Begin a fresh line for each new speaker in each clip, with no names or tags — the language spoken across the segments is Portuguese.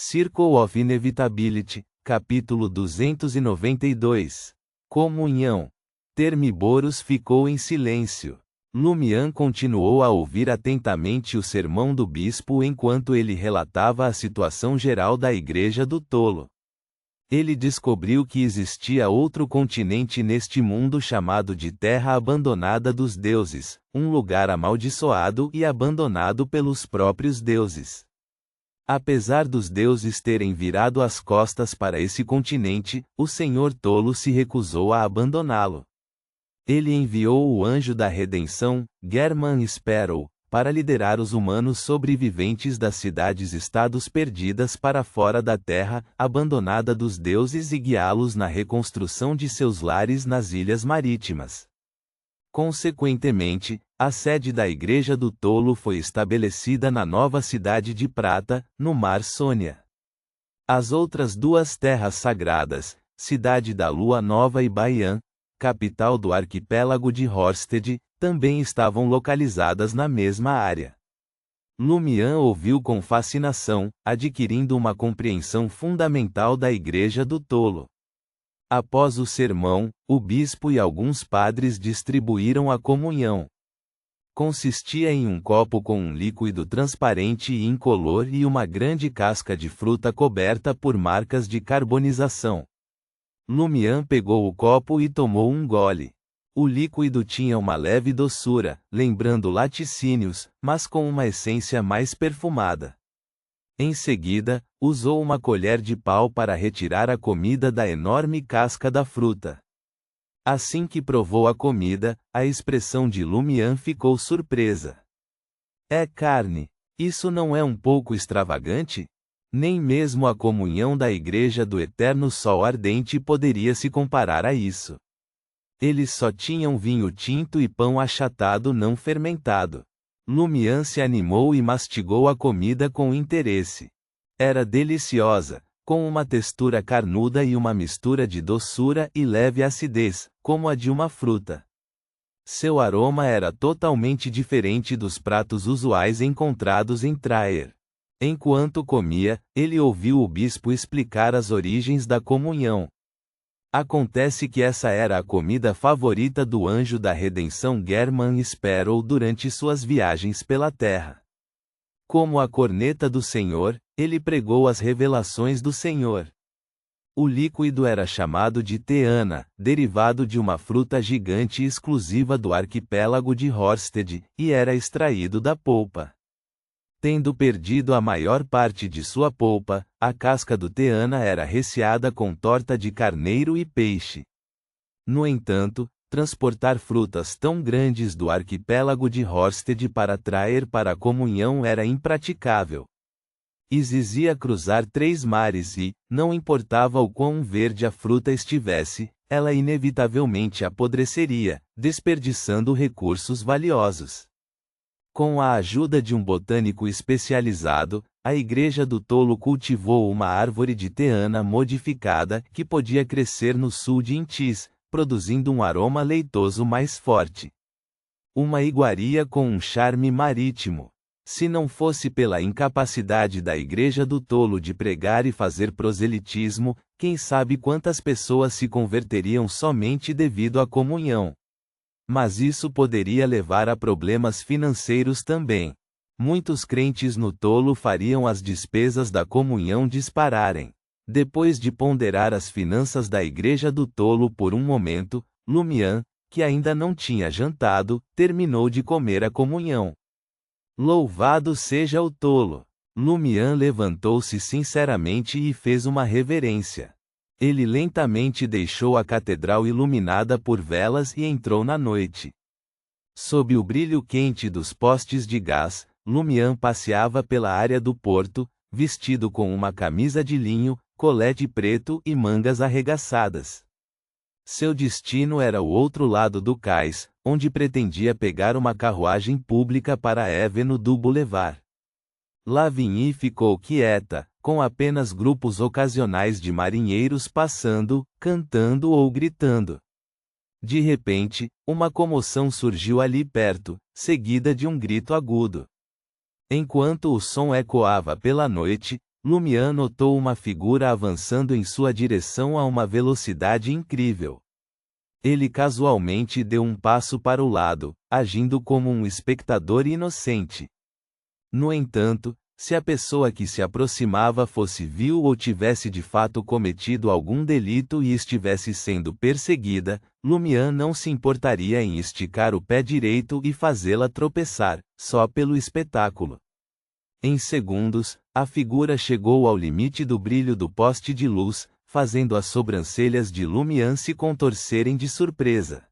Circle of Inevitability, capítulo 292. Comunhão. Termiboros ficou em silêncio. Lumian continuou a ouvir atentamente o sermão do bispo enquanto ele relatava a situação geral da Igreja do Tolo. Ele descobriu que existia outro continente neste mundo chamado de Terra Abandonada dos Deuses, um lugar amaldiçoado e abandonado pelos próprios deuses. Apesar dos deuses terem virado as costas para esse continente, o Senhor Tolo se recusou a abandoná-lo. Ele enviou o anjo da redenção, German Sparrow, para liderar os humanos sobreviventes das cidades-estados perdidas para fora da terra abandonada dos deuses e guiá-los na reconstrução de seus lares nas ilhas marítimas. Consequentemente, a sede da Igreja do Tolo foi estabelecida na nova cidade de Prata, no Mar Sônia. As outras duas terras sagradas, Cidade da Lua Nova e Baian, capital do arquipélago de Horsted, também estavam localizadas na mesma área. Lumian ouviu com fascinação, adquirindo uma compreensão fundamental da Igreja do Tolo. Após o sermão, o bispo e alguns padres distribuíram a comunhão. Consistia em um copo com um líquido transparente e incolor e uma grande casca de fruta coberta por marcas de carbonização. Lumian pegou o copo e tomou um gole. O líquido tinha uma leve doçura, lembrando laticínios, mas com uma essência mais perfumada. Em seguida, usou uma colher de pau para retirar a comida da enorme casca da fruta. Assim que provou a comida, a expressão de Lumian ficou surpresa. É carne. Isso não é um pouco extravagante? Nem mesmo a comunhão da Igreja do Eterno Sol Ardente poderia se comparar a isso. Eles só tinham vinho tinto e pão achatado não fermentado. Lumian se animou e mastigou a comida com interesse. Era deliciosa, com uma textura carnuda e uma mistura de doçura e leve acidez, como a de uma fruta. Seu aroma era totalmente diferente dos pratos usuais encontrados em Traer. Enquanto comia, ele ouviu o bispo explicar as origens da comunhão. Acontece que essa era a comida favorita do anjo da redenção German Sparrow durante suas viagens pela terra. Como a corneta do Senhor, ele pregou as revelações do Senhor. O líquido era chamado de teana, derivado de uma fruta gigante exclusiva do arquipélago de Horsted, e era extraído da polpa. Tendo perdido a maior parte de sua polpa, a casca do teana era recheada com torta de carneiro e peixe. No entanto, transportar frutas tão grandes do arquipélago de Horsted para trazer para a comunhão era impraticável. Exigia cruzar 3 mares e, não importava o quão verde a fruta estivesse, ela inevitavelmente apodreceria, desperdiçando recursos valiosos. Com a ajuda de um botânico especializado, a Igreja do Tolo cultivou uma árvore de teana modificada que podia crescer no sul de Intis, produzindo um aroma leitoso mais forte. Uma iguaria com um charme marítimo. Se não fosse pela incapacidade da Igreja do Tolo de pregar e fazer proselitismo, quem sabe quantas pessoas se converteriam somente devido à comunhão. Mas isso poderia levar a problemas financeiros também. Muitos crentes no Tolo fariam as despesas da comunhão dispararem. Depois de ponderar as finanças da Igreja do Tolo por um momento, Lumian, que ainda não tinha jantado, terminou de comer a comunhão. Louvado seja o Tolo! Lumian levantou-se sinceramente e fez uma reverência. Ele lentamente deixou a catedral iluminada por velas e entrou na noite. Sob o brilho quente dos postes de gás, Lumian passeava pela área do porto, vestido com uma camisa de linho, colete preto e mangas arregaçadas. Seu destino era o outro lado do cais, onde pretendia pegar uma carruagem pública para a Avenue du Boulevard. Lavigny ficou quieta, com apenas grupos ocasionais de marinheiros passando, cantando ou gritando. De repente, uma comoção surgiu ali perto, seguida de um grito agudo. Enquanto o som ecoava pela noite, Lumian notou uma figura avançando em sua direção a uma velocidade incrível. Ele casualmente deu um passo para o lado, agindo como um espectador inocente. No entanto, se a pessoa que se aproximava fosse vil ou tivesse de fato cometido algum delito e estivesse sendo perseguida, Lumian não se importaria em esticar o pé direito e fazê-la tropeçar, só pelo espetáculo. Em segundos, a figura chegou ao limite do brilho do poste de luz, fazendo as sobrancelhas de Lumian se contorcerem de surpresa.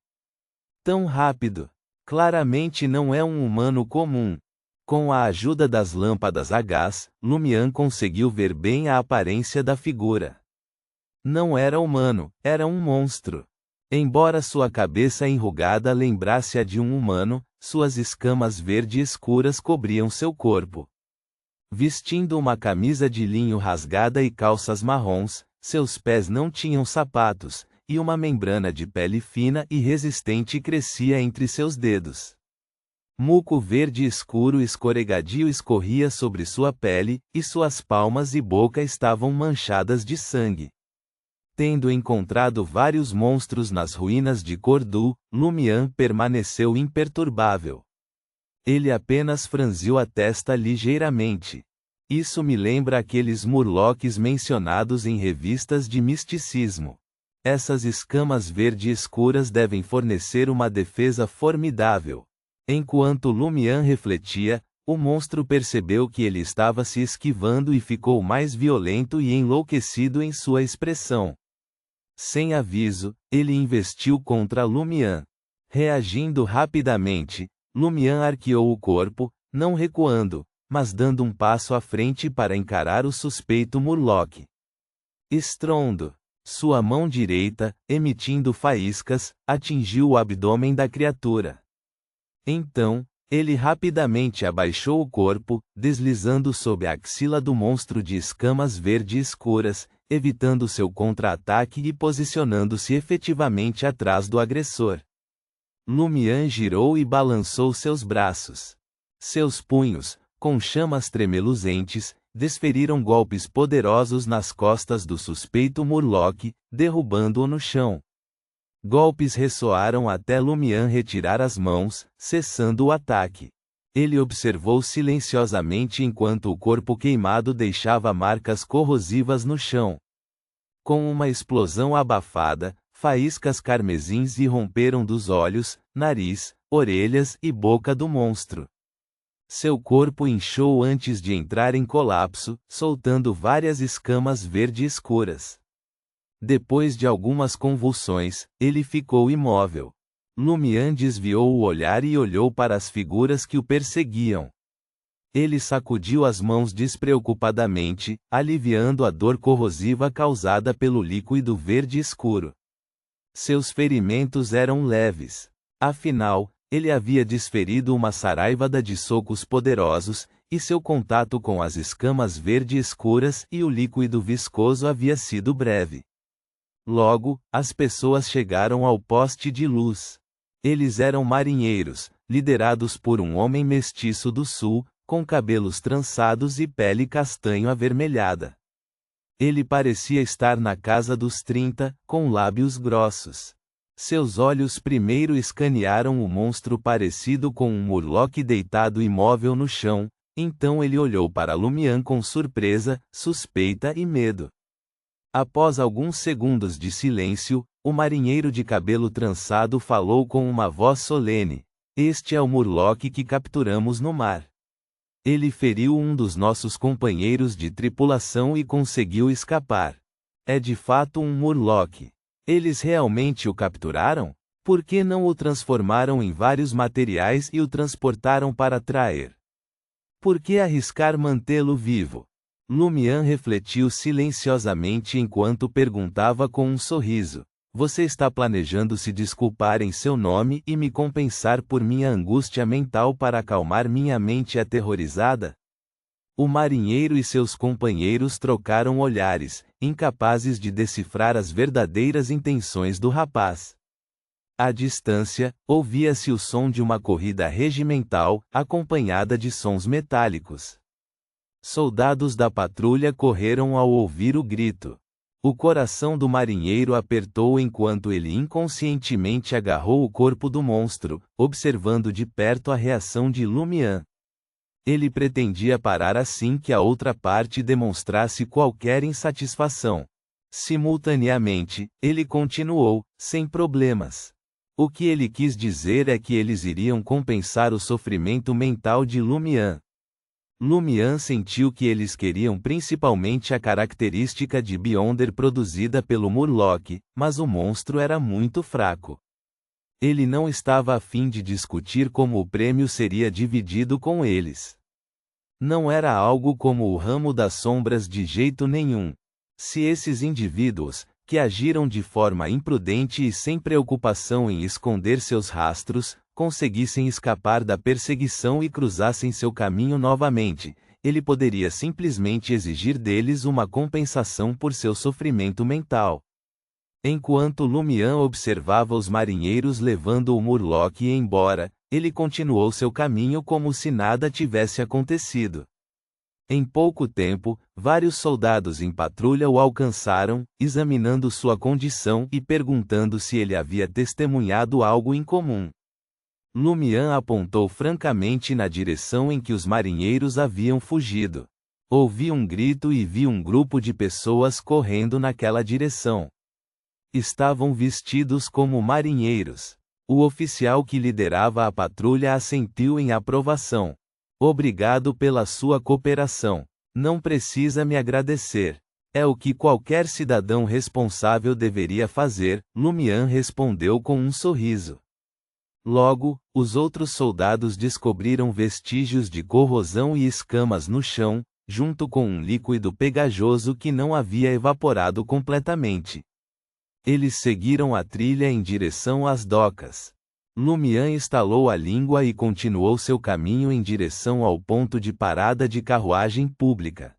Tão rápido! Claramente não é um humano comum. Com a ajuda das lâmpadas a gás, Lumian conseguiu ver bem a aparência da figura. Não era humano, era um monstro. Embora sua cabeça enrugada lembrasse a de um humano, suas escamas verde escuras cobriam seu corpo. Vestindo uma camisa de linho rasgada e calças marrons, seus pés não tinham sapatos, e uma membrana de pele fina e resistente crescia entre seus dedos. Muco verde escuro escorregadio escorria sobre sua pele, e suas palmas e boca estavam manchadas de sangue. Tendo encontrado vários monstros nas ruínas de Cordu, Lumian permaneceu imperturbável. Ele apenas franziu a testa ligeiramente. Isso me lembra aqueles murlocs mencionados em revistas de misticismo. Essas escamas verde escuras devem fornecer uma defesa formidável. Enquanto Lumian refletia, o monstro percebeu que ele estava se esquivando e ficou mais violento e enlouquecido em sua expressão. Sem aviso, ele investiu contra Lumian. Reagindo rapidamente, Lumian arqueou o corpo, não recuando, mas dando um passo à frente para encarar o suspeito Murloc. Estrondo! Sua mão direita, emitindo faíscas, atingiu o abdômen da criatura. Então, ele rapidamente abaixou o corpo, deslizando sob a axila do monstro de escamas verde escuras, evitando seu contra-ataque e posicionando-se efetivamente atrás do agressor. Lumian girou e balançou seus braços. Seus punhos, com chamas tremeluzentes, desferiram golpes poderosos nas costas do suspeito Murloc, derrubando-o no chão. Golpes ressoaram até Lumian retirar as mãos, cessando o ataque. Ele observou silenciosamente enquanto o corpo queimado deixava marcas corrosivas no chão. Com uma explosão abafada, faíscas carmesins irromperam dos olhos, nariz, orelhas e boca do monstro. Seu corpo inchou antes de entrar em colapso, soltando várias escamas verde escuras. Depois de algumas convulsões, ele ficou imóvel. Lumian desviou o olhar e olhou para as figuras que o perseguiam. Ele sacudiu as mãos despreocupadamente, aliviando a dor corrosiva causada pelo líquido verde escuro. Seus ferimentos eram leves. Afinal, ele havia desferido uma saraivada de socos poderosos, e seu contato com as escamas verde escuras e o líquido viscoso havia sido breve. Logo, as pessoas chegaram ao poste de luz. Eles eram marinheiros, liderados por um homem mestiço do sul, com cabelos trançados e pele castanho avermelhada. Ele parecia estar na casa dos 30, com lábios grossos. Seus olhos primeiro escanearam o monstro parecido com um Murloc deitado imóvel no chão, então ele olhou para Lumian com surpresa, suspeita e medo. Após alguns segundos de silêncio, o marinheiro de cabelo trançado falou com uma voz solene: "Este é o Murloc que capturamos no mar. Ele feriu um dos nossos companheiros de tripulação e conseguiu escapar. É de fato um Murloc. Eles realmente o capturaram? Por que não o transformaram em vários materiais e o transportaram para Traer? Por que arriscar mantê-lo vivo?" Lumian refletiu silenciosamente enquanto perguntava com um sorriso: "Você está planejando se desculpar em seu nome e me compensar por minha angústia mental para acalmar minha mente aterrorizada?" O marinheiro e seus companheiros trocaram olhares, incapazes de decifrar as verdadeiras intenções do rapaz. À distância, ouvia-se o som de uma corrida regimental, acompanhada de sons metálicos. Soldados da patrulha correram ao ouvir o grito. O coração do marinheiro apertou enquanto ele inconscientemente agarrou o corpo do monstro, observando de perto a reação de Lumian. Ele pretendia parar assim que a outra parte demonstrasse qualquer insatisfação. Simultaneamente, ele continuou, sem problemas. O que ele quis dizer é que eles iriam compensar o sofrimento mental de Lumian. Lumian sentiu que eles queriam principalmente a característica de Beyonder produzida pelo Murloc, mas o monstro era muito fraco. Ele não estava a fim de discutir como o prêmio seria dividido com eles. Não era algo como o ramo das sombras de jeito nenhum. Se esses indivíduos, que agiram de forma imprudente e sem preocupação em esconder seus rastros, conseguissem escapar da perseguição e cruzassem seu caminho novamente, ele poderia simplesmente exigir deles uma compensação por seu sofrimento mental. Enquanto Lumian observava os marinheiros levando o Murloc embora, ele continuou seu caminho como se nada tivesse acontecido. Em pouco tempo, vários soldados em patrulha o alcançaram, examinando sua condição e perguntando se ele havia testemunhado algo incomum. Lumian apontou francamente na direção em que os marinheiros haviam fugido. Ouvi um grito e vi um grupo de pessoas correndo naquela direção. Estavam vestidos como marinheiros. O oficial que liderava a patrulha assentiu em aprovação. Obrigado pela sua cooperação. Não precisa me agradecer. É o que qualquer cidadão responsável deveria fazer, Lumian respondeu com um sorriso. Logo, os outros soldados descobriram vestígios de corrosão e escamas no chão, junto com um líquido pegajoso que não havia evaporado completamente. Eles seguiram a trilha em direção às docas. Lumian estalou a língua e continuou seu caminho em direção ao ponto de parada de carruagem pública.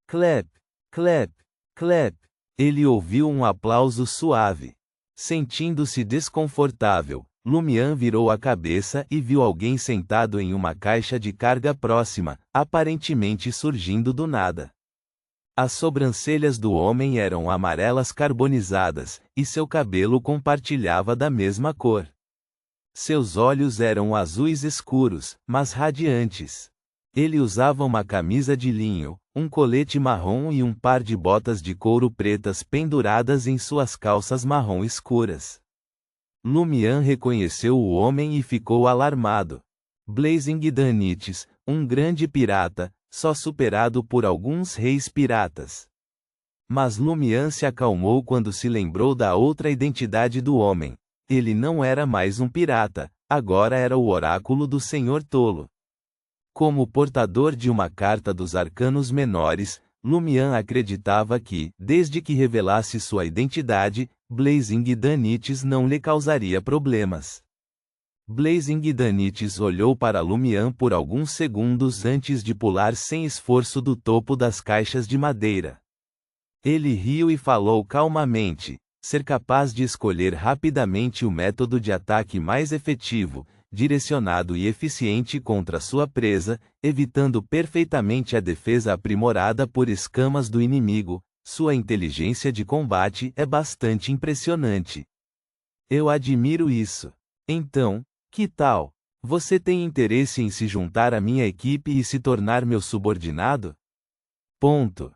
Clap, clap, clap. Ele ouviu um aplauso suave. Sentindo-se desconfortável, Lumian virou a cabeça e viu alguém sentado em uma caixa de carga próxima, aparentemente surgindo do nada. As sobrancelhas do homem eram amarelas carbonizadas, e seu cabelo compartilhava da mesma cor. Seus olhos eram azuis escuros, mas radiantes. Ele usava uma camisa de linho, um colete marrom e um par de botas de couro pretas penduradas em suas calças marrom escuras. Lumian reconheceu o homem e ficou alarmado. Blazing Danites, um grande pirata, só superado por alguns reis piratas. Mas Lumian se acalmou quando se lembrou da outra identidade do homem. Ele não era mais um pirata, agora era o oráculo do Senhor Tolo. Como portador de uma carta dos arcanos menores, Lumian acreditava que, desde que revelasse sua identidade, Blazing Danites não lhe causaria problemas. Blazing Danites olhou para Lumian por alguns segundos antes de pular sem esforço do topo das caixas de madeira. Ele riu e falou calmamente, ser capaz de escolher rapidamente o método de ataque mais efetivo, direcionado e eficiente contra sua presa, evitando perfeitamente a defesa aprimorada por escamas do inimigo. Sua inteligência de combate é bastante impressionante. Eu admiro isso. Então, que tal? Você tem interesse em se juntar à minha equipe e se tornar meu subordinado? Ponto.